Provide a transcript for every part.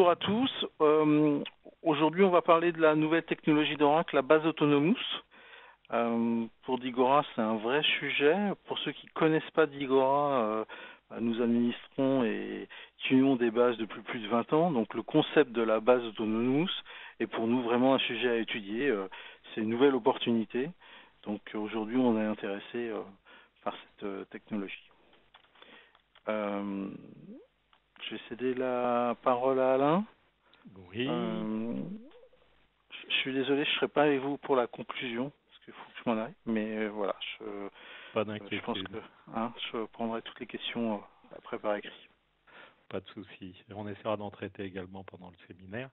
bonjour à tous. Aujourd'hui, on va parler de la nouvelle technologie d'Oracle, la base Autonomous. Pour Digora, c'est un vrai sujet. Pour ceux qui ne connaissent pas Digora, nous administrons et utilisons des bases depuis plus de 20 ans. Donc le concept de la base Autonomous est pour nous vraiment un sujet à étudier. C'est une nouvelle opportunité. Donc aujourd'hui, on est intéressé par cette technologie. Je vais céder la parole à Alain. Oui, Je suis désolé, je ne serai pas avec vous pour la conclusion, parce qu'il faut que je m'en aille. Mais voilà, pas je pense d'inquiétude, que je prendrai toutes les questions après par écrit. pas de souci. On essaiera d'en traiter également pendant le séminaire.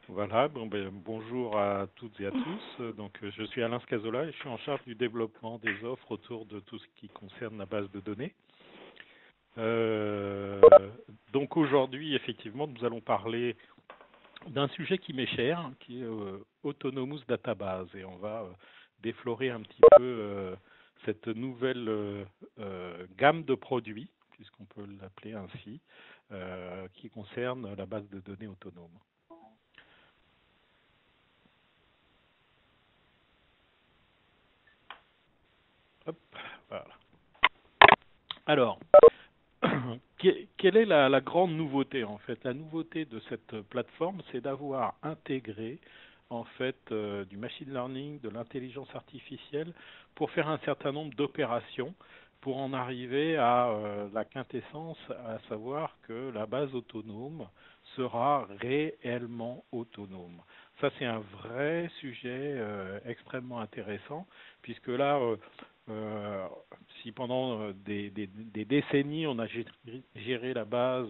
Voilà, bonjour à toutes et à tous. Donc, je suis Alain Scazola et je suis en charge du développement des offres autour de tout ce qui concerne la base de données. Euh, donc aujourd'hui, effectivement, nous allons parler d'un sujet qui m'est cher, qui est Autonomous Database. Et on va déflorer un petit peu cette nouvelle gamme de produits, puisqu'on peut l'appeler ainsi, qui concerne la base de données autonome. Hop, voilà. Alors, quelle est la grande nouveauté en fait? La nouveauté de cette plateforme, c'est d'avoir intégré en fait du machine learning, de l'intelligence artificielle pour faire un certain nombre d'opérations pour en arriver à la quintessence, à savoir que la base autonome sera réellement autonome. Ça, c'est un vrai sujet extrêmement intéressant, puisque là, euh, si pendant des décennies on a géré la base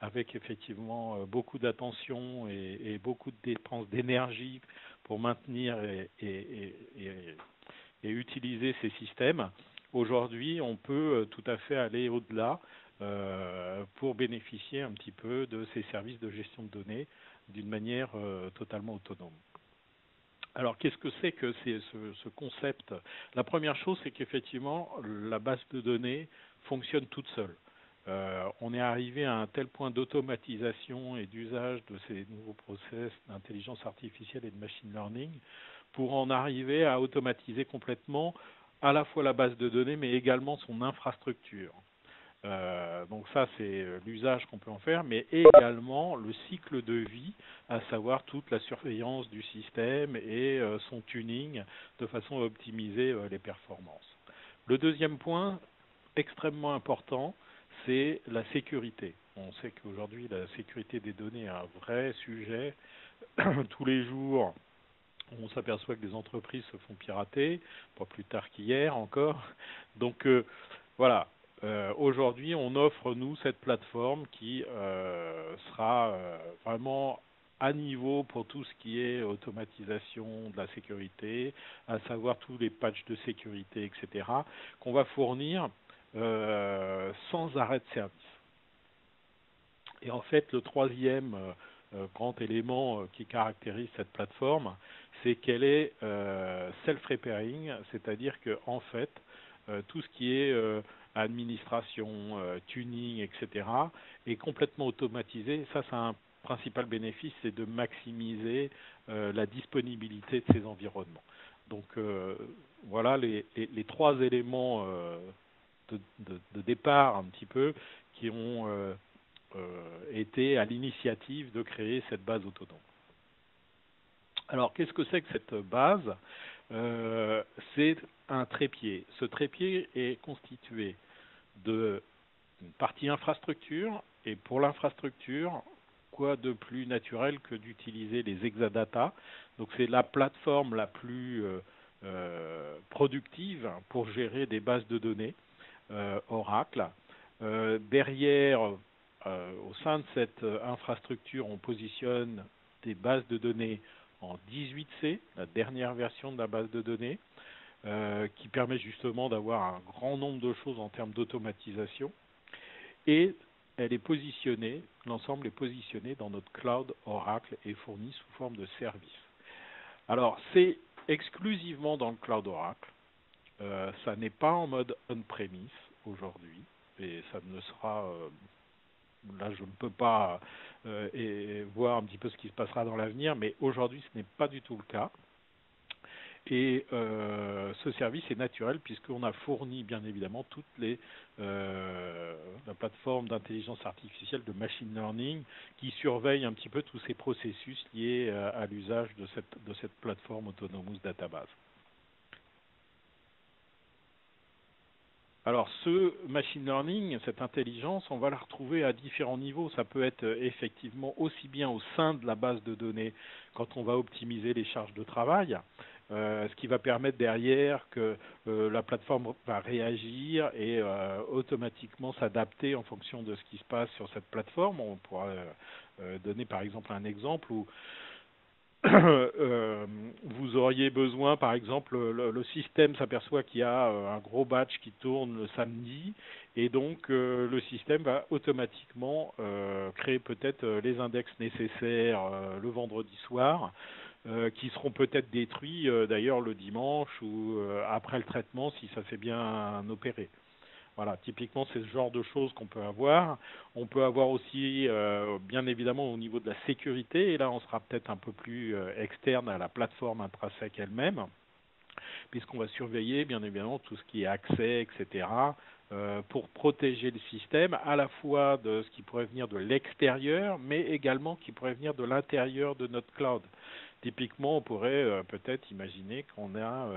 avec effectivement beaucoup d'attention et beaucoup de dépenses d'énergie pour maintenir et utiliser ces systèmes, aujourd'hui on peut tout à fait aller au-delà pour bénéficier un petit peu de ces services de gestion de données d'une manière totalement autonome. Alors, qu'est-ce que c'est que ce concept? La première chose, c'est qu'effectivement, la base de données fonctionne toute seule. On est arrivé à un tel point d'automatisation et d'usage de ces nouveaux process d'intelligence artificielle et de machine learning pour en arriver à automatiser complètement à la fois la base de données, mais également son infrastructure. Donc ça, c'est l'usage qu'on peut en faire, mais également le cycle de vie, à savoir toute la surveillance du système et son tuning de façon à optimiser les performances. Le deuxième point, extrêmement important, c'est la sécurité. On sait qu'aujourd'hui, la sécurité des données est un vrai sujet. Tous les jours, on s'aperçoit que des entreprises se font pirater, pas plus tard qu'hier encore. Donc voilà, aujourd'hui on offre nous cette plateforme qui sera vraiment à niveau pour tout ce qui est automatisation de la sécurité, à savoir tous les patchs de sécurité, etc., qu'on va fournir sans arrêt de service. Et en fait, le troisième grand élément qui caractérise cette plateforme, c'est qu'elle est self-repairing, c'est-à-dire que en fait, tout ce qui est administration, tuning, etc., est complètement automatisé. Ça a un principal bénéfice, c'est de maximiser la disponibilité de ces environnements. Donc voilà les trois éléments de départ un petit peu qui ont été à l'initiative de créer cette base autonome. Alors, qu'est-ce que c'est que cette base? C'est un trépied. Ce trépied est constitué d'une partie infrastructure, et pour l'infrastructure, quoi de plus naturel que d'utiliser les exadata? Donc, c'est la plateforme la plus productive pour gérer des bases de données Oracle. Derrière, au sein de cette infrastructure, on positionne des bases de données en 18C, la dernière version de la base de données, qui permet justement d'avoir un grand nombre de choses en termes d'automatisation. Et elle est positionnée, l'ensemble est positionné dans notre cloud Oracle et fourni sous forme de service. Alors, c'est exclusivement dans le cloud Oracle. Ça n'est pas en mode on-premise aujourd'hui, et ça ne le sera là, je ne peux pas et voir un petit peu ce qui se passera dans l'avenir, mais aujourd'hui, ce n'est pas du tout le cas. Et ce service est naturel puisqu'on a fourni bien évidemment la plateforme d'intelligence artificielle de machine learning qui surveille un petit peu tous ces processus liés à l'usage de cette plateforme Autonomous Database. Alors ce machine learning, cette intelligence, on va la retrouver à différents niveaux. Ça peut être effectivement aussi bien au sein de la base de données quand on va optimiser les charges de travail, ce qui va permettre derrière que la plateforme va réagir et automatiquement s'adapter en fonction de ce qui se passe sur cette plateforme. On pourra donner par exemple un exemple où vous auriez besoin, par exemple, le système s'aperçoit qu'il y a un gros batch qui tourne le samedi, et donc le système va automatiquement créer peut-être les index nécessaires le vendredi soir, qui seront peut-être détruits d'ailleurs le dimanche ou après le traitement si ça s'est bien opéré. Voilà, typiquement, c'est ce genre de choses qu'on peut avoir. On peut avoir aussi, bien évidemment, au niveau de la sécurité, et là, on sera peut-être un peu plus externe à la plateforme intrinsèque elle-même, puisqu'on va surveiller, bien évidemment, tout ce qui est accès, etc., pour protéger le système, à la fois de ce qui pourrait venir de l'extérieur, mais également qui pourrait venir de l'intérieur de notre cloud. Typiquement, on pourrait peut-être imaginer qu'on a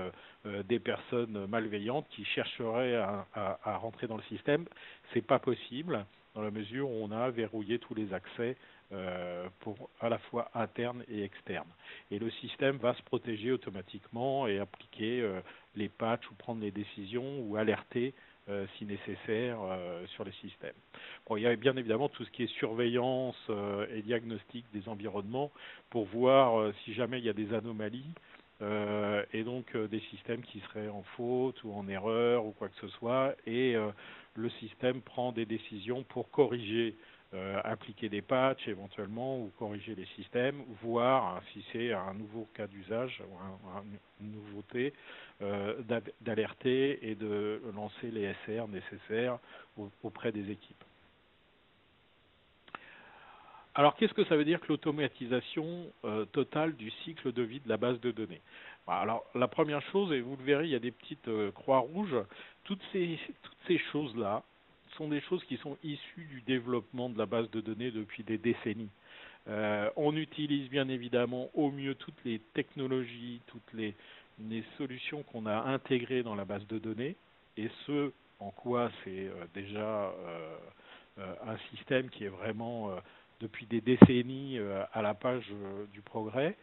des personnes malveillantes qui chercheraient à rentrer dans le système. C'est pas possible dans la mesure où on a verrouillé tous les accès pour à la fois interne et externe. Et le système va se protéger automatiquement et appliquer les patchs ou prendre les décisions ou alerter si nécessaire sur les systèmes. Bon, il y a bien évidemment tout ce qui est surveillance et diagnostic des environnements pour voir si jamais il y a des anomalies et donc des systèmes qui seraient en faute ou en erreur ou quoi que ce soit, et le système prend des décisions pour corriger, appliquer des patchs éventuellement ou corriger les systèmes, voir si c'est un nouveau cas d'usage ou une nouveauté, d'alerter et de lancer les SR nécessaires auprès des équipes. Alors, qu'est-ce que ça veut dire que l'automatisation totale du cycle de vie de la base de données? Alors, la première chose, et vous le verrez, il y a des petites croix rouges, toutes ces choses-là sont des choses qui sont issues du développement de la base de données depuis des décennies. On utilise bien évidemment au mieux toutes les technologies, toutes les solutions qu'on a intégrées dans la base de données, et ce, en quoi c'est déjà un système qui est vraiment depuis des décennies à la page du progrès,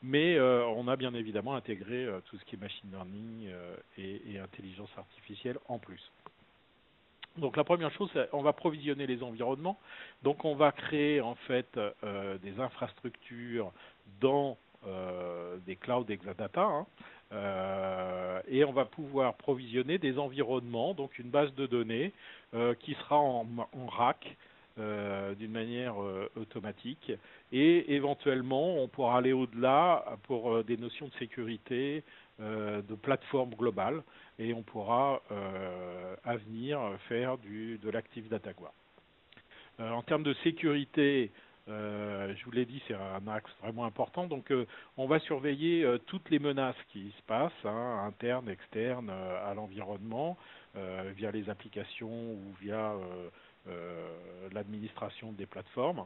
mais on a bien évidemment intégré tout ce qui est machine learning et intelligence artificielle en plus. Donc la première chose, c'est on va provisionner les environnements. Donc on va créer en fait des infrastructures dans des clouds Exadata, hein, et on va pouvoir provisionner des environnements, donc une base de données qui sera en rack d'une manière automatique, et éventuellement on pourra aller au-delà pour des notions de sécurité, de plateforme globale, et on pourra à venir faire de l'Active Data Guard. En termes de sécurité, je vous l'ai dit, c'est un axe vraiment important. Donc, on va surveiller toutes les menaces qui se passent, hein, internes, externes, à l'environnement, via les applications ou via l'administration des plateformes.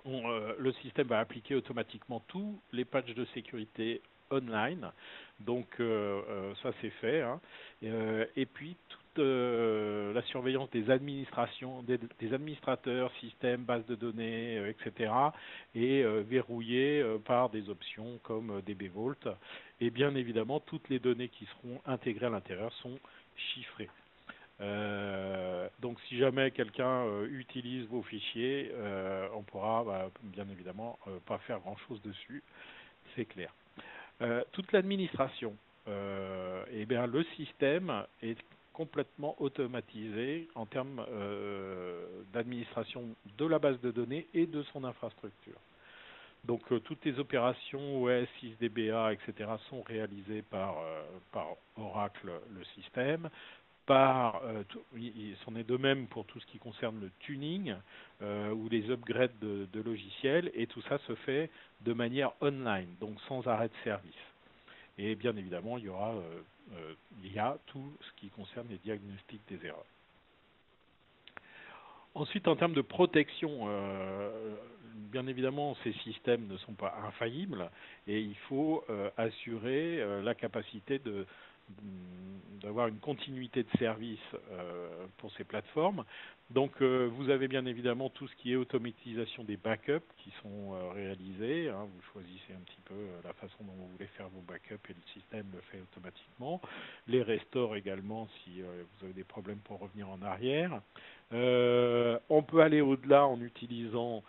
Le système va appliquer automatiquement tous les patchs de sécurité online, donc ça c'est fait, hein. Et puis toute la surveillance des administrations, des administrateurs, systèmes, bases de données, etc. est verrouillée par des options comme DB Vault, et bien évidemment toutes les données qui seront intégrées à l'intérieur sont chiffrées. Donc si jamais quelqu'un utilise vos fichiers, on pourra bien évidemment pas faire grand chose dessus, c'est clair. Toute l'administration, eh bien le système est complètement automatisé en termes d'administration de la base de données et de son infrastructure. Donc toutes les opérations OS, 6DBA, etc. sont réalisées par Oracle, le système. c'en est de même pour tout ce qui concerne le tuning ou les upgrades de logiciels, et tout ça se fait de manière online, donc sans arrêt de service. Et bien évidemment, il y a tout ce qui concerne les diagnostics des erreurs. Ensuite, en termes de protection, bien évidemment, ces systèmes ne sont pas infaillibles et il faut assurer la capacité d'avoir une continuité de service pour ces plateformes. Donc, vous avez bien évidemment tout ce qui est automatisation des backups qui sont réalisés. Hein. Vous choisissez un petit peu la façon dont vous voulez faire vos backups et le système le fait automatiquement. Les restores également si vous avez des problèmes pour revenir en arrière. On peut aller au-delà en utilisant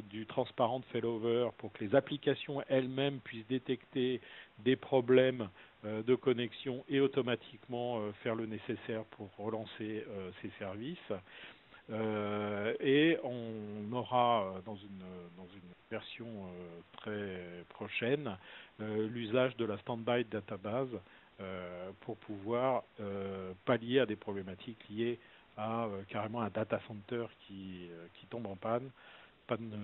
du transparent failover pour que les applications elles-mêmes puissent détecter des problèmes de connexion et automatiquement faire le nécessaire pour relancer ces services. Et on aura dans une version très prochaine l'usage de la standby database pour pouvoir pallier à des problématiques liées à carrément un data center qui tombe en panne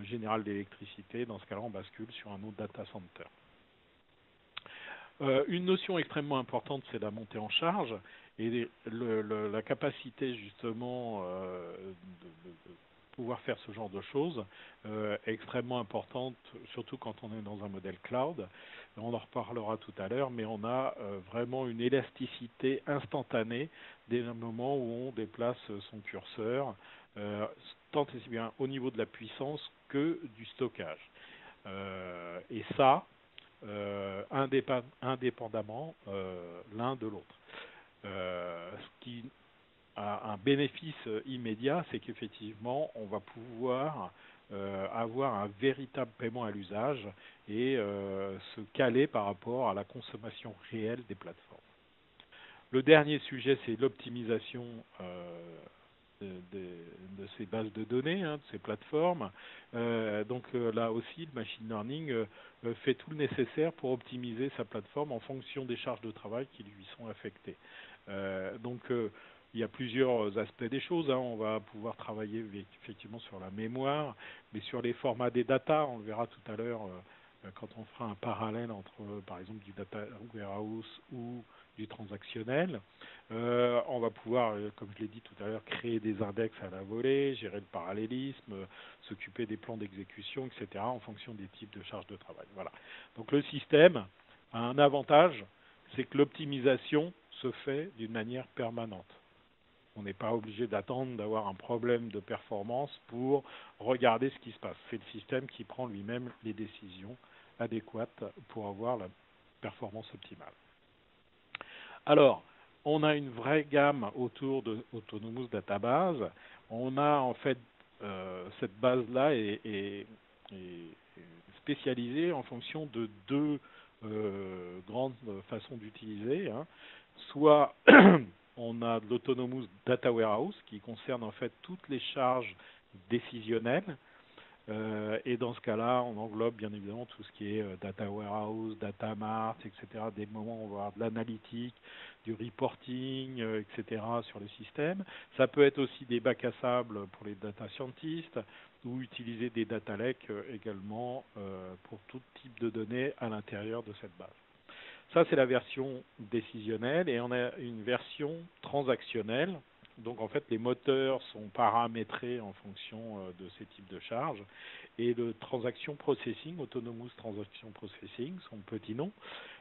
générale d'électricité. Dans ce cas-là, on bascule sur un autre data center. Une notion extrêmement importante, c'est la montée en charge et la capacité justement de pouvoir faire ce genre de choses est extrêmement importante, surtout quand on est dans un modèle cloud. On en reparlera tout à l'heure, mais on a vraiment une élasticité instantanée dès le moment où on déplace son curseur, tant et si bien au niveau de la puissance que du stockage. Et ça, indépendamment l'un de l'autre. Ce qui a un bénéfice immédiat, c'est qu'effectivement, on va pouvoir avoir un véritable paiement à l'usage et se caler par rapport à la consommation réelle des plateformes. Le dernier sujet, c'est l'optimisation de ces bases de données, de ces plateformes. Donc là aussi, le machine learning fait tout le nécessaire pour optimiser sa plateforme en fonction des charges de travail qui lui sont affectées. Donc il y a plusieurs aspects des choses. On va pouvoir travailler effectivement sur la mémoire, mais sur les formats des data, on le verra tout à l'heure quand on fera un parallèle entre, par exemple, du data warehouse ou du transactionnel. On va pouvoir, comme je l'ai dit tout à l'heure, créer des index à la volée, gérer le parallélisme, s'occuper des plans d'exécution, etc., en fonction des types de charges de travail. Voilà. Donc le système a un avantage, c'est que l'optimisation se fait d'une manière permanente. On n'est pas obligé d'attendre d'avoir un problème de performance pour regarder ce qui se passe. C'est le système qui prend lui-même les décisions adéquates pour avoir la performance optimale. Alors, on a une vraie gamme autour de Autonomous Database. On a en fait cette base-là est spécialisée en fonction de deux grandes façons d'utiliser. Soit on a de l'Autonomous Data Warehouse qui concerne en fait toutes les charges décisionnelles. Et dans ce cas-là, on englobe bien évidemment tout ce qui est data warehouse, data mart, etc. Des moments où on va avoir de l'analytique, du reporting, etc. sur le système. Ça peut être aussi des bacs à sable pour les data scientists ou utiliser des data lakes également pour tout type de données à l'intérieur de cette base. Ça, c'est la version décisionnelle et on a une version transactionnelle. Donc, en fait, les moteurs sont paramétrés en fonction de ces types de charges. Et le Transaction Processing, Autonomous Transaction Processing, son petit nom,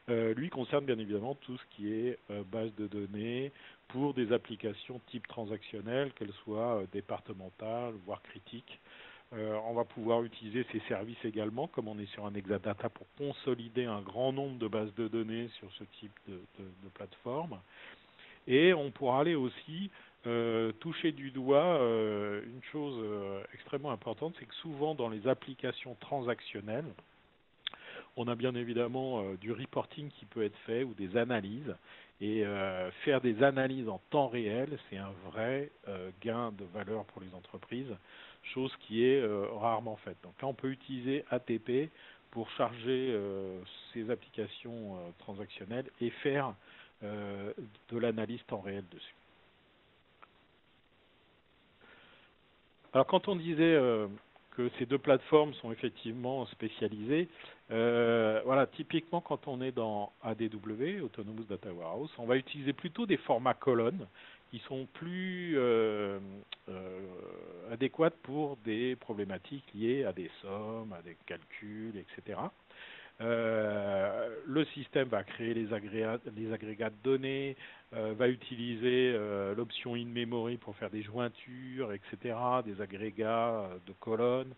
lui concerne bien évidemment tout ce qui est base de données pour des applications type transactionnelles, qu'elles soient départementales, voire critiques. On va pouvoir utiliser ces services également, comme on est sur un Exadata, pour consolider un grand nombre de bases de données sur ce type de plateforme. Et on pourra aller aussi toucher du doigt une chose extrêmement importante, c'est que souvent dans les applications transactionnelles, on a bien évidemment du reporting qui peut être fait ou des analyses. Et faire des analyses en temps réel, c'est un vrai gain de valeur pour les entreprises, chose qui est rarement faite. Donc là, on peut utiliser ATP pour charger ces applications transactionnelles et faire de l'analyse temps réel dessus. Alors quand on disait que ces deux plateformes sont effectivement spécialisées, voilà, typiquement quand on est dans ADW, Autonomous Data Warehouse, on va utiliser plutôt des formats colonnes qui sont plus adéquates pour des problématiques liées à des sommes, à des calculs, etc. Le système va créer les agrégats de données, va utiliser l'option in-memory pour faire des jointures, etc., des agrégats de colonnes.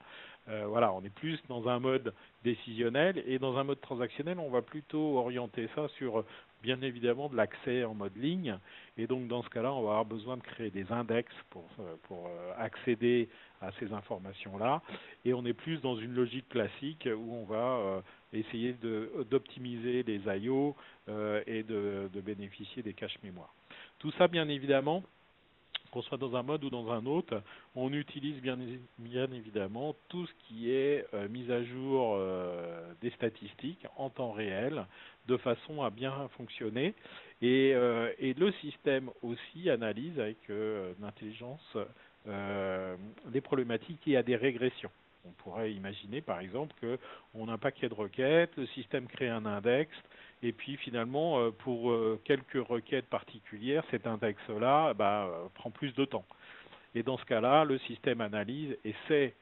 Voilà, on est plus dans un mode décisionnel et dans un mode transactionnel, on va plutôt orienter ça sur bien évidemment de l'accès en mode ligne. Et donc dans ce cas-là, on va avoir besoin de créer des index pour accéder à ces informations-là. Et on est plus dans une logique classique où on va essayer d'optimiser les I/O et de bénéficier des caches mémoire. Tout ça, bien évidemment, qu'on soit dans un mode ou dans un autre, on utilise bien évidemment tout ce qui est mise à jour des statistiques en temps réel, de façon à bien fonctionner. Et le système aussi analyse avec l'intelligence des problématiques liées à des régressions. On pourrait imaginer par exemple qu'on a un paquet de requêtes, le système crée un index, et puis finalement, pour quelques requêtes particulières, cet index-là prend plus de temps. Et dans ce cas-là, le système analyse et sait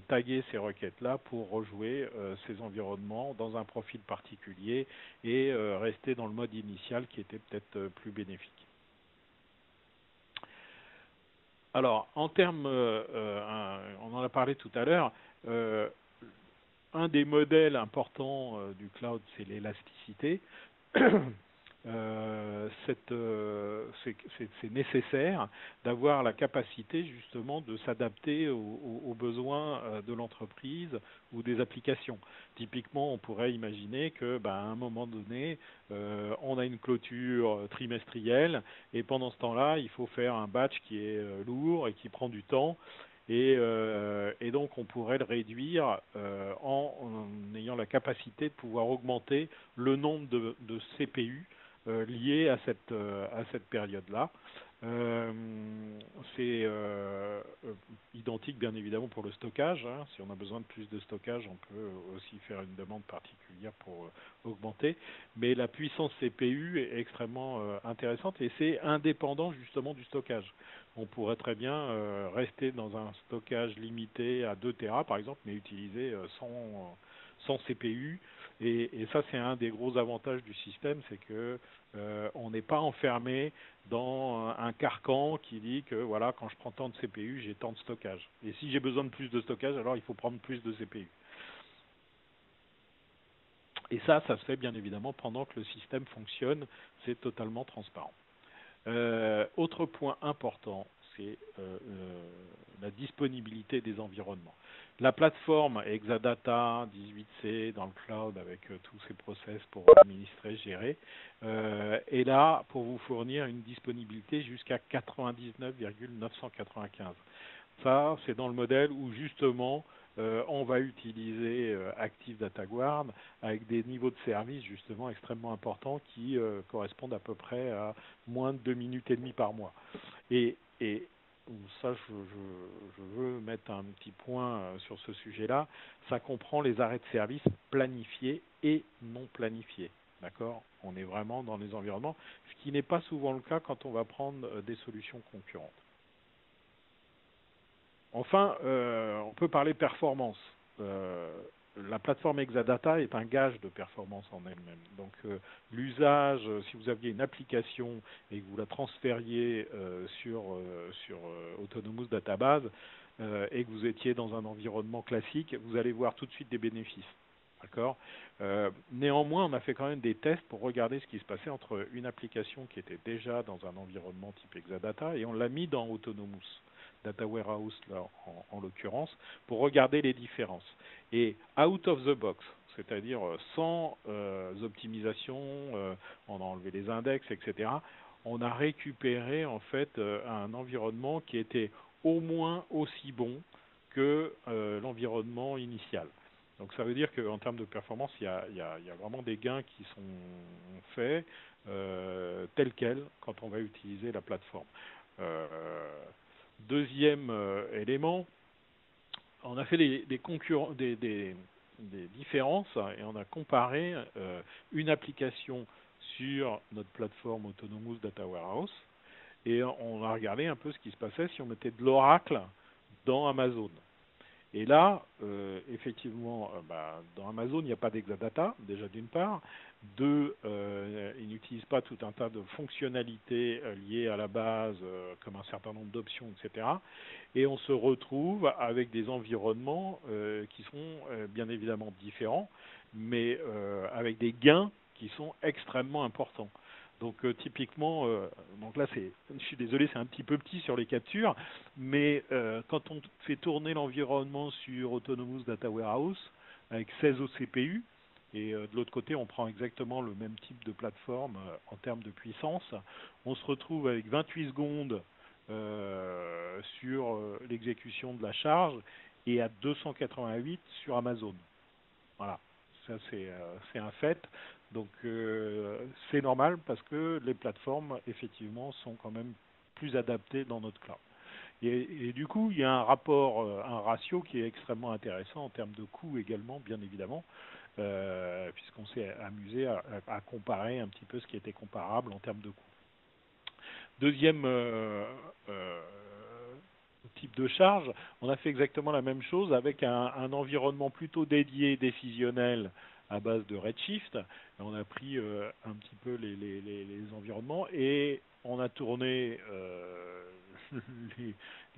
taguer ces requêtes-là pour rejouer ces environnements dans un profil particulier et rester dans le mode initial qui était peut-être plus bénéfique. Alors, en termes, on en a parlé tout à l'heure, un des modèles importants du cloud, c'est l'élasticité. C'est nécessaire d'avoir la capacité justement de s'adapter aux besoins de l'entreprise ou des applications. Typiquement, on pourrait imaginer que, à un moment donné, on a une clôture trimestrielle et pendant ce temps-là, il faut faire un batch qui est lourd et qui prend du temps. Et donc, on pourrait le réduire en ayant la capacité de pouvoir augmenter le nombre de CPU liés à cette période-là. C'est identique bien évidemment pour le stockage. Si on a besoin de plus de stockage, on peut aussi faire une demande particulière pour augmenter. Mais la puissance CPU est extrêmement intéressante et c'est indépendant justement du stockage. On pourrait très bien rester dans un stockage limité à 2 Tera par exemple, mais utiliser 100 CPU. Et ça, c'est un des gros avantages du système, c'est que on n'est pas enfermé dans un carcan qui dit que voilà, quand je prends tant de CPU, j'ai tant de stockage. Et si j'ai besoin de plus de stockage, alors il faut prendre plus de CPU. Et ça se fait bien évidemment pendant que le système fonctionne, c'est totalement transparent. Autre point important, c'est la disponibilité des environnements. La plateforme Exadata 18C dans le cloud avec tous ces process pour administrer, gérer, est là pour vous fournir une disponibilité jusqu'à 99,995. Ça, c'est dans le modèle où justement on va utiliser Active Data Guard avec des niveaux de service justement extrêmement importants qui correspondent à peu près à moins de 2 minutes et demie par mois. Et ça, je veux mettre un petit point sur ce sujet-là. Ça comprend les arrêts de service planifiés et non planifiés. D'accord ? On est vraiment dans les environnements, ce qui n'est pas souvent le cas quand on va prendre des solutions concurrentes. Enfin, on peut parler performance. La plateforme Exadata est un gage de performance en elle-même. Donc l'usage, si vous aviez une application et que vous la transfériez sur Autonomous Database et que vous étiez dans un environnement classique, vous allez voir tout de suite des bénéfices. D'accord. Néanmoins, on a fait quand même des tests pour regarder ce qui se passait entre une application qui était déjà dans un environnement type Exadata et on l'a mis dans Autonomous Data Warehouse là, en l'occurrence, pour regarder les différences. Et out of the box, c'est-à-dire sans optimisation, on a enlevé les index, etc., on a récupéré en fait un environnement qui était au moins aussi bon que l'environnement initial. Donc ça veut dire qu'en termes de performance, il y a vraiment des gains qui sont faits tels quels quand on va utiliser la plateforme. Deuxième élément, on a fait des différences et on a comparé une application sur notre plateforme Autonomous Data Warehouse et on a regardé un peu ce qui se passait si on mettait de l'Oracle dans Amazon. Et là, effectivement, dans Amazon, il n'y a pas d'Exadata, déjà d'une part. Deux, ils n'utilisent pas tout un tas de fonctionnalités liées à la base, comme un certain nombre d'options, etc. Et on se retrouve avec des environnements qui sont bien évidemment différents, mais avec des gains qui sont extrêmement importants. Donc typiquement, donc là je suis désolé, c'est un petit peu petit sur les captures, mais quand on fait tourner l'environnement sur Autonomous Data Warehouse avec 16 OCPU, et de l'autre côté on prend exactement le même type de plateforme en termes de puissance, on se retrouve avec 28 secondes sur l'exécution de la charge et à 288 sur Amazon. Voilà, ça c'est un fait. Donc c'est normal parce que les plateformes effectivement sont quand même plus adaptées dans notre cloud. Et du coup, il y a un rapport, un ratio qui est extrêmement intéressant en termes de coûts également, bien évidemment, puisqu'on s'est amusé à comparer un petit peu ce qui était comparable en termes de coûts. Deuxième type de charge, on a fait exactement la même chose avec un environnement plutôt dédié, décisionnel, à base de Redshift. On a pris un petit peu les environnements et on a tourné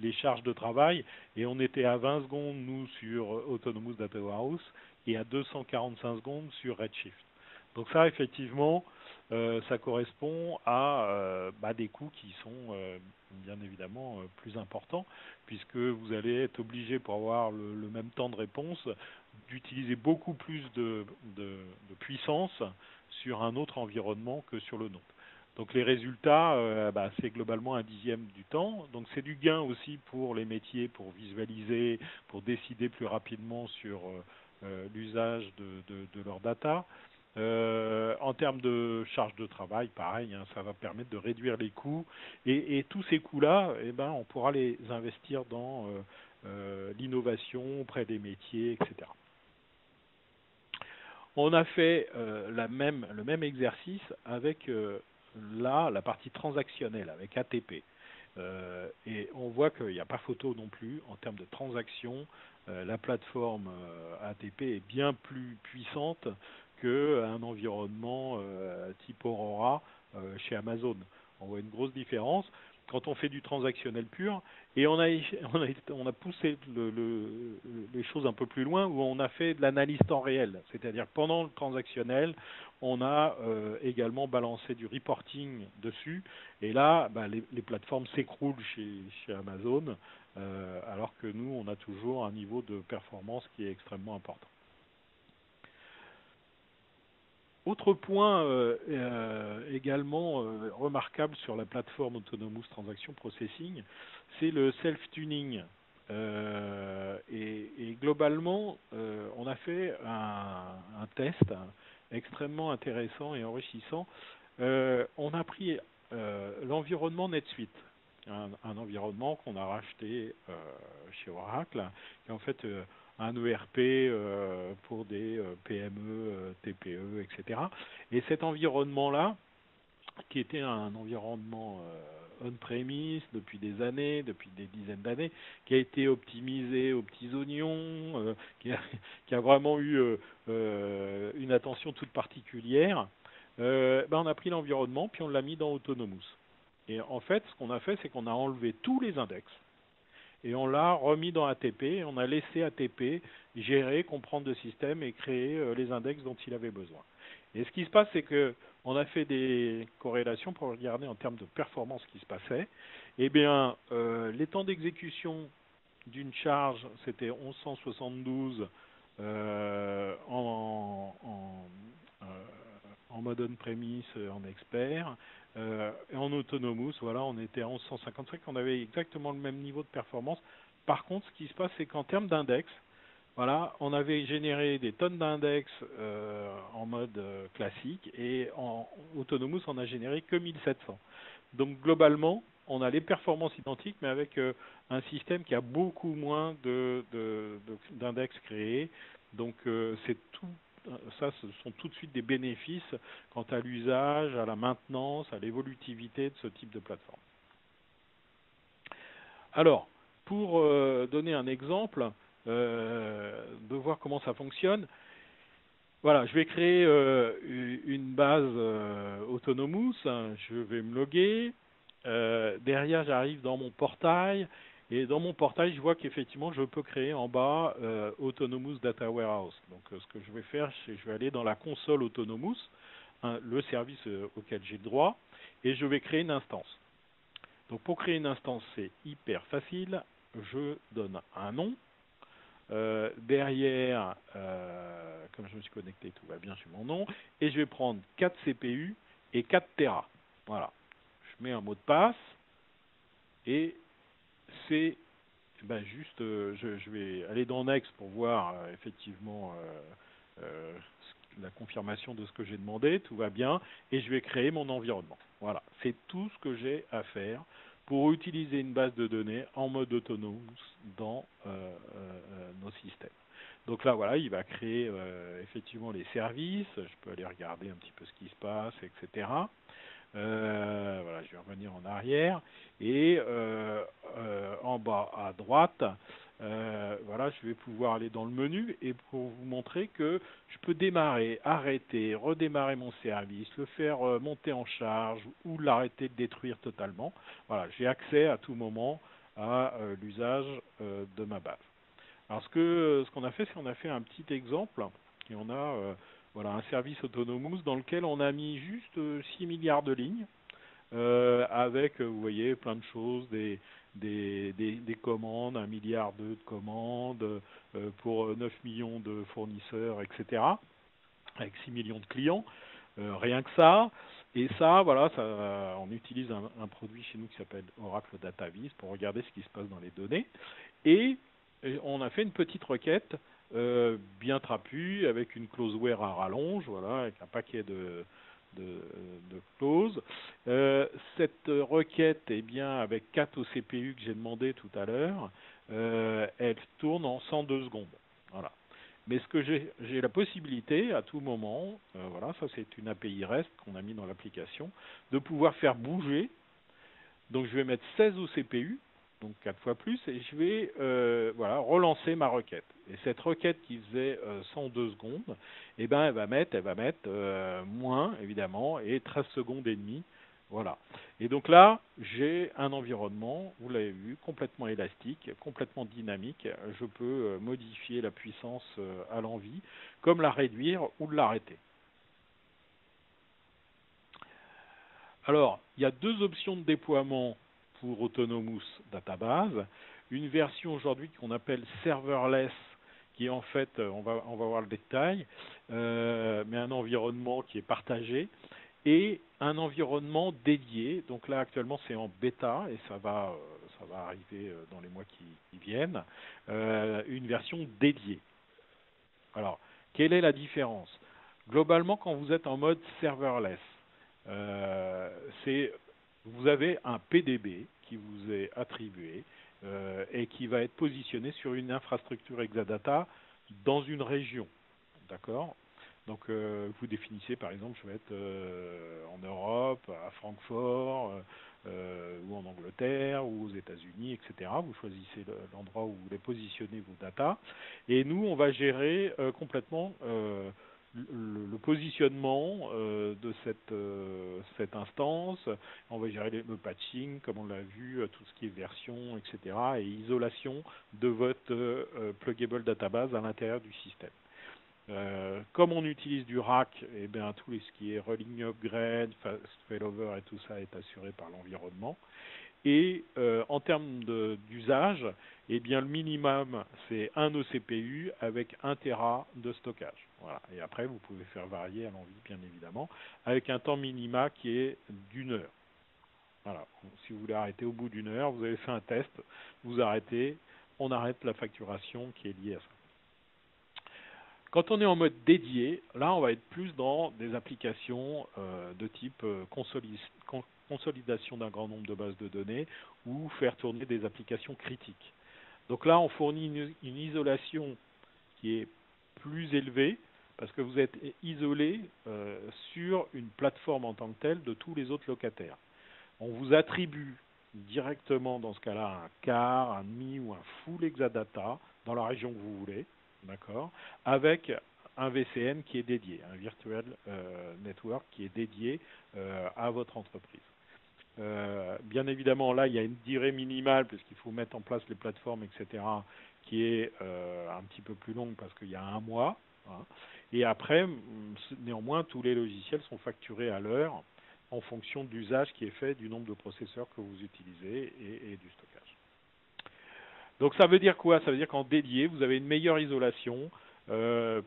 les charges de travail et on était à 20 secondes, nous, sur Autonomous Data Warehouse et à 245 secondes sur Redshift. Donc ça, effectivement, ça correspond à des coûts qui sont bien évidemment plus importants, puisque vous allez être obligé, pour avoir le même temps de réponse, d'utiliser beaucoup plus de puissance sur un autre environnement que sur le nôtre. Donc les résultats, c'est globalement un dixième du temps. Donc c'est du gain aussi pour les métiers, pour visualiser, pour décider plus rapidement sur l'usage de leur data. En termes de charge de travail, pareil, hein, ça va permettre de réduire les coûts. Et tous ces coûts-là, on pourra les investir dans l'innovation auprès des métiers, etc. On a fait le même exercice avec la partie transactionnelle, avec ATP. Et on voit qu'il n'y a pas photo non plus en termes de transactions. La plateforme ATP est bien plus puissante qu'un environnement type Aurora chez Amazon. On voit une grosse différence quand on fait du transactionnel pur. Et on a poussé les choses un peu plus loin où on a fait de l'analyse temps réel. C'est-à-dire pendant le transactionnel, on a également balancé du reporting dessus. Et là, les plateformes s'écroulent chez Amazon, alors que nous, on a toujours un niveau de performance qui est extrêmement important. Autre point également remarquable sur la plateforme Autonomous Transaction Processing, c'est le self-tuning. Et globalement, on a fait un test extrêmement intéressant et enrichissant. On a pris l'environnement NetSuite, un environnement qu'on a racheté chez Oracle, qui est en fait un ERP pour des PME, TPE, etc. Et cet environnement-là, qui était un environnement on-premise depuis des années, depuis des dizaines d'années, qui a été optimisé aux petits oignons, qui a vraiment eu une attention toute particulière, on a pris l'environnement, puis on l'a mis dans Autonomous. Et en fait, ce qu'on a fait, c'est qu'on a enlevé tous les index, et on l'a remis dans ATP, et on a laissé ATP gérer, comprendre le système et créer les index dont il avait besoin. Et ce qui se passe, c'est que on a fait des corrélations pour regarder en termes de performance ce qui se passait. Eh bien, les temps d'exécution d'une charge, c'était 1172 en mode on-premise, en expert. Et en Autonomous, voilà, on était à 1155, on avait exactement le même niveau de performance. Par contre, ce qui se passe, c'est qu'en termes d'index, voilà, on avait généré des tonnes d'index en mode classique et en Autonomous, on a généré que 1700. Donc globalement, on a les performances identiques, mais avec un système qui a beaucoup moins d'index créés. Donc c'est tout. Ça, ce sont tout de suite des bénéfices quant à l'usage, à la maintenance, à l'évolutivité de ce type de plateforme. Alors, pour donner un exemple, de voir comment ça fonctionne, voilà, je vais créer une base Autonomous, je vais me loguer, derrière j'arrive dans mon portail, et dans mon portail je vois qu'effectivement je peux créer en bas Autonomous Data Warehouse. Donc ce que je vais faire, c'est que je vais aller dans la console Autonomous, le service auquel j'ai le droit, et je vais créer une instance. Donc pour créer une instance, c'est hyper facile, je donne un nom. Derrière, comme je me suis connecté, tout va bien sur mon nom, et je vais prendre 4 CPU et 4 Tera. Voilà. Je mets un mot de passe, et c'est juste, je vais aller dans Next pour voir effectivement la confirmation de ce que j'ai demandé, tout va bien, et je vais créer mon environnement. Voilà, c'est tout ce que j'ai à faire pour utiliser une base de données en mode autonome dans nos systèmes. Donc là, voilà, il va créer effectivement les services, je peux aller regarder un petit peu ce qui se passe, etc. Voilà, je vais revenir en arrière, et en bas à droite, voilà, je vais pouvoir aller dans le menu et pour vous montrer que je peux démarrer, arrêter, redémarrer mon service, le faire monter en charge ou l'arrêter de détruire totalement. Voilà, j'ai accès à tout moment à l'usage de ma base. Alors ce qu'on a fait, c'est qu'on a fait un petit exemple et on a voilà, un service Autonomous dans lequel on a mis juste 6 milliards de lignes avec, vous voyez, plein de choses, des commandes, 1,2 milliard de commandes pour 9 millions de fournisseurs, etc., avec 6 millions de clients, rien que ça. Et ça, voilà, on utilise un produit chez nous qui s'appelle Oracle DataVis pour regarder ce qui se passe dans les données. Et on a fait une petite requête bien trapue avec une closeware à rallonge, voilà, avec un paquet de clauses. Cette requête, eh bien, avec 4 OCPU que j'ai demandé tout à l'heure, elle tourne en 102 secondes. Voilà. Mais ce que j'ai la possibilité à tout moment, voilà, ça c'est une API REST qu'on a mis dans l'application, de pouvoir faire bouger. Donc je vais mettre 16 OCPU, donc 4 fois plus, et je vais voilà, relancer ma requête. Et cette requête qui faisait 102 secondes, eh ben, elle va mettre moins, évidemment, et 13 secondes et demie. Voilà. Et donc là, j'ai un environnement, vous l'avez vu, complètement élastique, complètement dynamique. Je peux modifier la puissance à l'envie, comme la réduire ou l'arrêter. Alors, il y a 2 options de déploiement pour Autonomous Database. Une version aujourd'hui qu'on appelle serverless, qui est en fait, on va voir le détail, mais un environnement qui est partagé, et un environnement dédié. Donc là, actuellement, c'est en bêta, et ça va arriver dans les mois qui viennent, une version dédiée. Alors, quelle est la différence? Globalement, quand vous êtes en mode serverless, vous avez un PDB qui vous est attribué et qui va être positionné sur une infrastructure Exadata dans une région. D'accord? Donc vous définissez par exemple, je vais être en Europe, à Francfort, ou en Angleterre, ou aux États-Unis, etc. Vous choisissez l'endroit où vous voulez positionner vos data. Et nous, on va gérer complètement le positionnement de cette instance. On va gérer le patching, comme on l'a vu, tout ce qui est version, etc. et isolation de votre pluggable database à l'intérieur du système. Comme on utilise du RAC, eh bien, tout ce qui est rolling upgrade, fast failover et tout ça est assuré par l'environnement. Et en termes d'usage, eh bien, le minimum, c'est 1 OCPU avec 1 Tera de stockage. Voilà. Et après, vous pouvez faire varier à l'envie, bien évidemment, avec un temps minima qui est d'1 heure. Voilà. Si vous voulez arrêter au bout d'1 heure, vous avez fait un test, vous arrêtez, on arrête la facturation qui est liée à ça. Quand on est en mode dédié, là, on va être plus dans des applications de type consolidation d'un grand nombre de bases de données ou faire tourner des applications critiques. Donc là, on fournit une isolation qui est plus élevée parce que vous êtes isolé sur une plateforme en tant que telle de tous les autres locataires. On vous attribue directement dans ce cas-là un quart, un demi ou un full exadata dans la région que vous voulez, d'accord, avec un VCN qui est dédié, un virtual network qui est dédié à votre entreprise. Bien évidemment, là, il y a une durée minimale puisqu'il faut mettre en place les plateformes, etc., qui est un petit peu plus longue parce qu'il y a un mois. Hein. Et après, néanmoins, tous les logiciels sont facturés à l'heure en fonction de l'usage qui est fait, du nombre de processeurs que vous utilisez et du stockage. Donc ça veut dire quoi? Ça veut dire qu'en dédié, vous avez une meilleure isolation et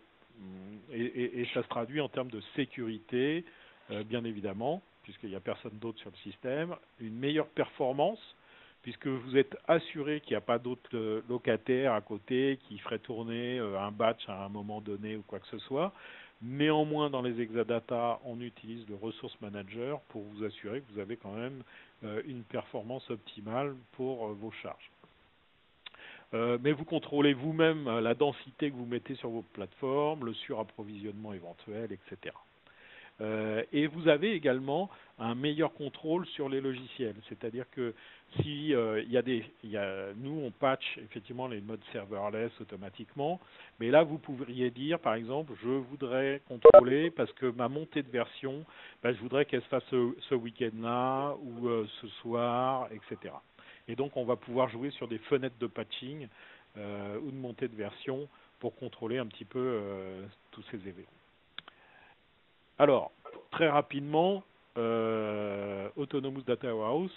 ça se traduit en termes de sécurité, bien évidemment, puisqu'il n'y a personne d'autre sur le système, une meilleure performance, puisque vous êtes assuré qu'il n'y a pas d'autres locataires à côté qui feraient tourner un batch à un moment donné ou quoi que ce soit. Néanmoins, dans les exadata, on utilise le Resource Manager pour vous assurer que vous avez quand même une performance optimale pour vos charges. Mais vous contrôlez vous-même la densité que vous mettez sur vos plateformes, le surapprovisionnement éventuel, etc. Et vous avez également un meilleur contrôle sur les logiciels. C'est-à-dire que si nous on patch effectivement les modes serverless automatiquement, mais là vous pourriez dire par exemple je voudrais contrôler parce que ma montée de version, je voudrais qu'elle se fasse ce week-end-là ou ce soir, etc. Et donc on va pouvoir jouer sur des fenêtres de patching ou de montée de version pour contrôler un petit peu tous ces événements. Alors, très rapidement, Autonomous Data Warehouse,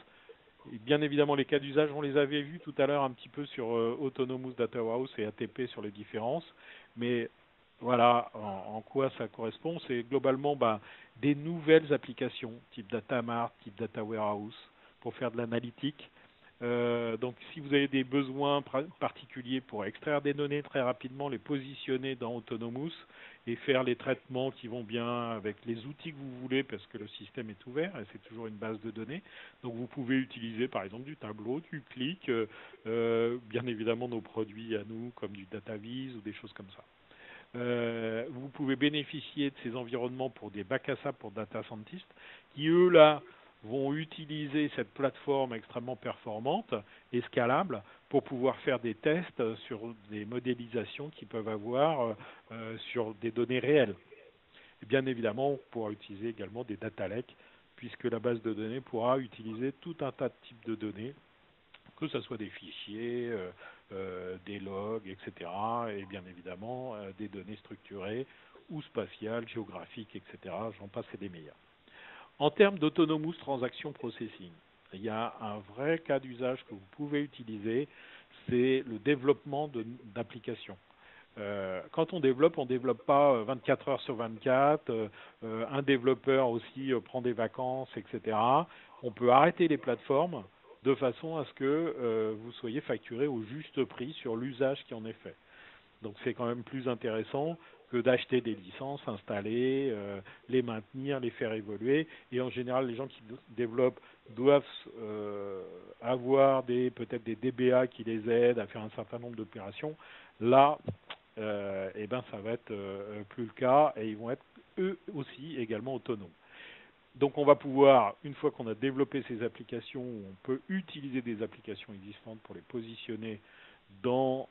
et bien évidemment les cas d'usage, on les avait vus tout à l'heure un petit peu sur Autonomous Data Warehouse et ATP sur les différences, mais voilà en quoi ça correspond, c'est globalement des nouvelles applications, type Data Mart, type Data Warehouse, pour faire de l'analytique. Donc si vous avez des besoins particuliers pour extraire des données très rapidement, les positionner dans Autonomous et faire les traitements qui vont bien avec les outils que vous voulez parce que le système est ouvert et c'est toujours une base de données. Donc vous pouvez utiliser par exemple du Tableau, du Qlik, bien évidemment nos produits à nous comme du DataVis ou des choses comme ça. Vous pouvez bénéficier de ces environnements pour des bacs à sable pour data scientists qui eux là vont utiliser cette plateforme extrêmement performante et scalable pour pouvoir faire des tests sur des modélisations qu'ils peuvent avoir sur des données réelles. Et bien évidemment, on pourra utiliser également des data lakes, puisque la base de données pourra utiliser tout un tas de types de données, que ce soit des fichiers, des logs, etc., et bien évidemment des données structurées ou spatiales, géographiques, etc., j'en passe et des meilleurs. En termes d'Autonomous Transaction Processing, il y a un vrai cas d'usage que vous pouvez utiliser, c'est le développement d'applications. Quand on développe pas 24 heures sur 24, un développeur aussi prend des vacances, etc. On peut arrêter les plateformes de façon à ce que vous soyez facturé au juste prix sur l'usage qui en est fait. Donc c'est quand même plus intéressant que d'acheter des licences, installer, les maintenir, les faire évoluer. Et en général, les gens qui développent doivent avoir peut-être des DBA qui les aident à faire un certain nombre d'opérations. Là, ça va être plus le cas et ils vont être eux aussi également autonomes. Donc on va pouvoir, une fois qu'on a développé ces applications, on peut utiliser des applications existantes pour les positionner dans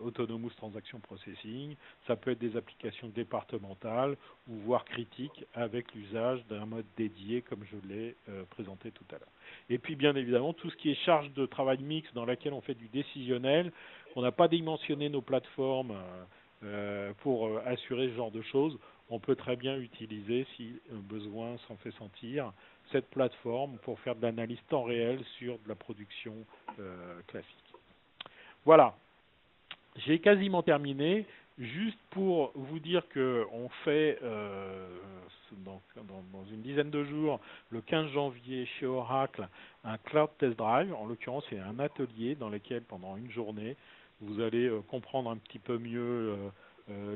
Autonomous Transaction Processing. Ça peut être des applications départementales ou voire critiques avec l'usage d'un mode dédié comme je l'ai présenté tout à l'heure. Et puis bien évidemment tout ce qui est charge de travail mixte dans laquelle on fait du décisionnel, on n'a pas dimensionné nos plateformes pour assurer ce genre de choses. On peut très bien utiliser, si besoin s'en fait sentir, cette plateforme pour faire de l'analyse temps réel sur de la production classique. Voilà, j'ai quasiment terminé. Juste pour vous dire qu'on fait dans une dizaine de jours, le 15 janvier chez Oracle, un Cloud Test Drive. En l'occurrence, c'est un atelier dans lequel, pendant une journée, vous allez comprendre un petit peu mieux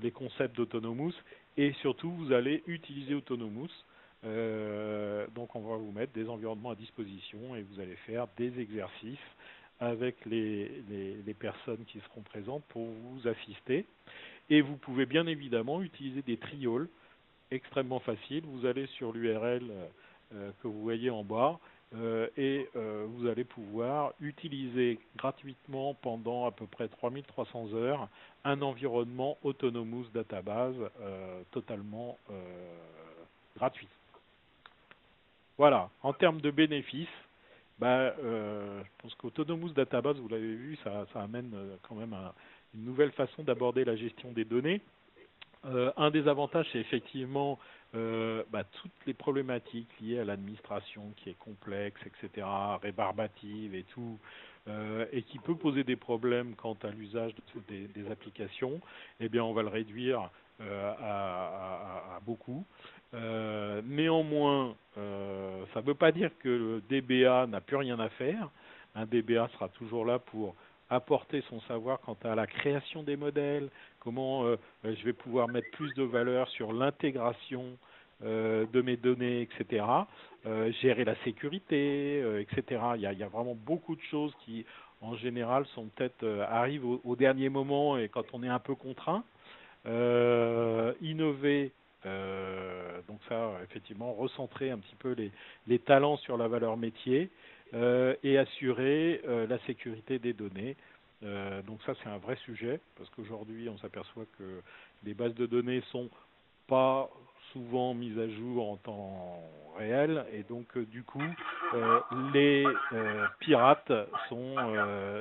les concepts d'Autonomous et surtout, vous allez utiliser Autonomous Donc on va vous mettre des environnements à disposition et vous allez faire des exercices avec les personnes qui seront présentes pour vous assister. Et vous pouvez bien évidemment utiliser des trioles extrêmement faciles. Vous allez sur l'URL que vous voyez en bas et vous allez pouvoir utiliser gratuitement pendant à peu près 3300 heures un environnement Autonomous Database totalement gratuit. Voilà, en termes de bénéfices, je pense qu'Autonomous Database, vous l'avez vu, ça amène quand même une nouvelle façon d'aborder la gestion des données. Un des avantages, c'est effectivement toutes les problématiques liées à l'administration qui est complexe, etc., rébarbative et tout, et qui peut poser des problèmes quant à l'usage des applications. Eh bien, on va le réduire à beaucoup. Néanmoins, ça ne veut pas dire que le DBA n'a plus rien à faire. Un DBA sera toujours là pour apporter son savoir quant à la création des modèles, comment je vais pouvoir mettre plus de valeur sur l'intégration de mes données, etc. Gérer la sécurité, etc. Il y a vraiment beaucoup de choses qui, en général, sont peut-être arrivent au dernier moment et quand on est un peu contraint. Innover, donc ça, effectivement, recentrer un petit peu les talents sur la valeur métier et assurer la sécurité des données. Donc ça, c'est un vrai sujet, parce qu'aujourd'hui, on s'aperçoit que les bases de données sont pas souvent mises à jour en temps réel, et donc du coup, les pirates sont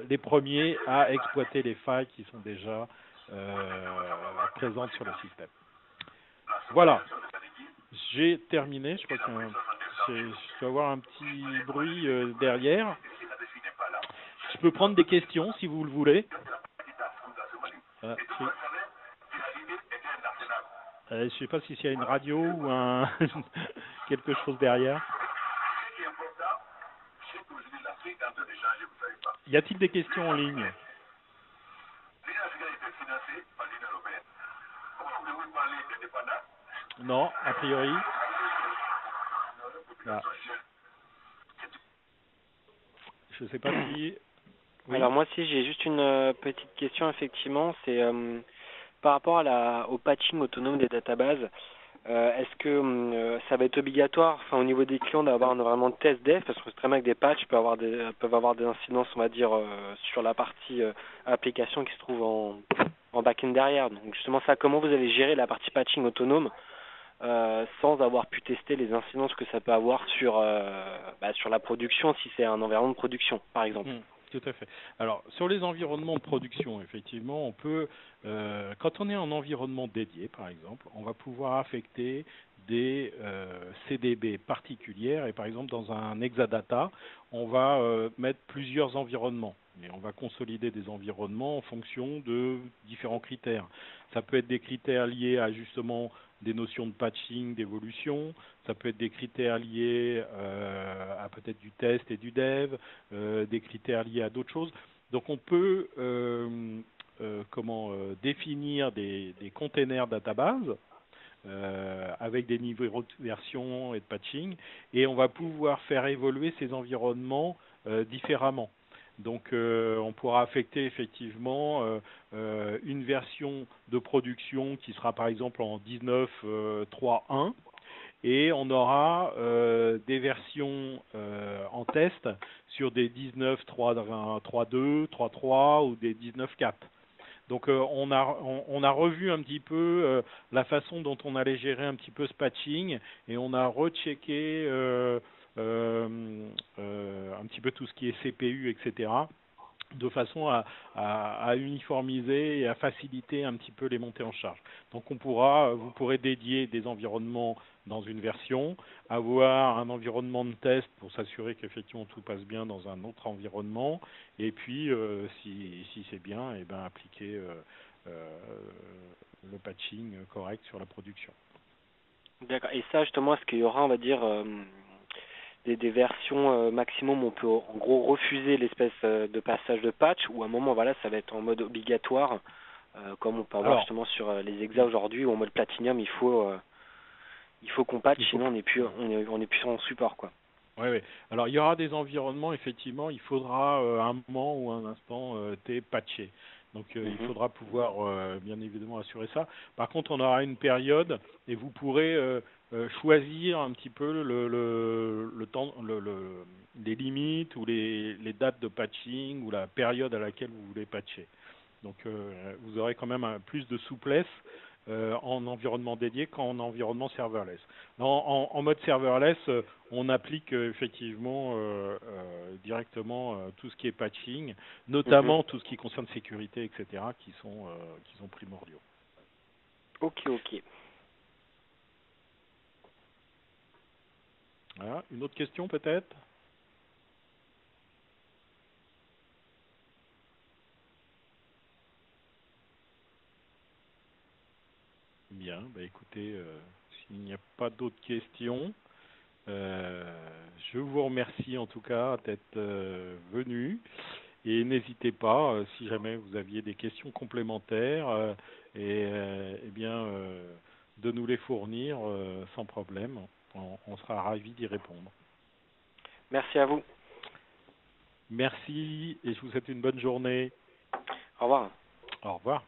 les premiers à exploiter les failles qui sont déjà présentes sur le système. Voilà, j'ai terminé. Je crois que je dois avoir un petit bruit derrière. Je peux prendre des questions si vous le voulez. Je ne sais pas s'il y a une radio ou quelque chose derrière. Y a-t-il des questions en ligne? Non, a priori. Ah. Je ne sais pas si... Oui. Alors moi aussi j'ai juste une petite question effectivement, c'est par rapport au patching autonome des databases. Est-ce que ça va être obligatoire, au niveau des clients, d'avoir un environnement de test dev, parce que c'est très bien que des patchs peuvent avoir des incidences, on va dire, sur la partie application qui se trouve en back-end derrière. Donc justement ça, comment vous allez gérer la partie patching autonome sans avoir pu tester les incidences que ça peut avoir sur la production, si c'est un environnement de production, par exemple. Tout à fait. Alors, sur les environnements de production, effectivement, on peut, quand on est en environnement dédié, par exemple, on va pouvoir affecter des CDB particulières. Et par exemple, dans un Exadata, on va mettre plusieurs environnements. Et on va consolider des environnements en fonction de différents critères. Ça peut être des critères liés à justement des notions de patching, d'évolution. Ça peut être des critères liés à peut-être du test et du dev, des critères liés à d'autres choses. Donc on peut définir des containers database avec des niveaux de version et de patching, et on va pouvoir faire évoluer ces environnements différemment. Donc on pourra affecter effectivement une version de production qui sera par exemple en 19.3.1 et on aura des versions en test sur des 19.3.2, 3.3 ou des 19.4. Donc on a revu un petit peu la façon dont on allait gérer un petit peu ce patching et on a rechecké un petit peu tout ce qui est CPU, etc., de façon à uniformiser et à faciliter un petit peu les montées en charge. Donc vous pourrez dédier des environnements dans une version, avoir un environnement de test pour s'assurer qu'effectivement tout passe bien dans un autre environnement, et puis si c'est bien, et ben appliquer le patching correct sur la production. D'accord. Et ça justement, est-ce qu'il y aura, on va dire, des versions maximum où on peut en gros refuser l'espèce de passage de patch, ou à un moment voilà ça va être en mode obligatoire, comme on peut avoir justement sur les Exa aujourd'hui, où en mode Platinum il faut il faut qu'on patche, Il faut sinon on est plus en support, quoi. Oui, oui. Alors, il y aura des environnements, effectivement, il faudra un moment ou un instant T patcher. Donc, il faudra pouvoir, bien évidemment, assurer ça. Par contre, on aura une période et vous pourrez choisir un petit peu le temps, les limites ou les dates de patching ou la période à laquelle vous voulez patcher. Donc, vous aurez quand même plus de souplesse en environnement dédié qu'en environnement serverless. En mode serverless, on applique effectivement directement tout ce qui est patching, notamment tout ce qui concerne sécurité, etc., qui sont primordiaux. Ok. Voilà. Une autre question peut-être? Bien, bah écoutez, s'il n'y a pas d'autres questions, je vous remercie en tout cas d'être venu et n'hésitez pas, si jamais vous aviez des questions complémentaires, eh bien, de nous les fournir sans problème. On sera ravis d'y répondre. Merci à vous. Merci et je vous souhaite une bonne journée. Au revoir. Au revoir.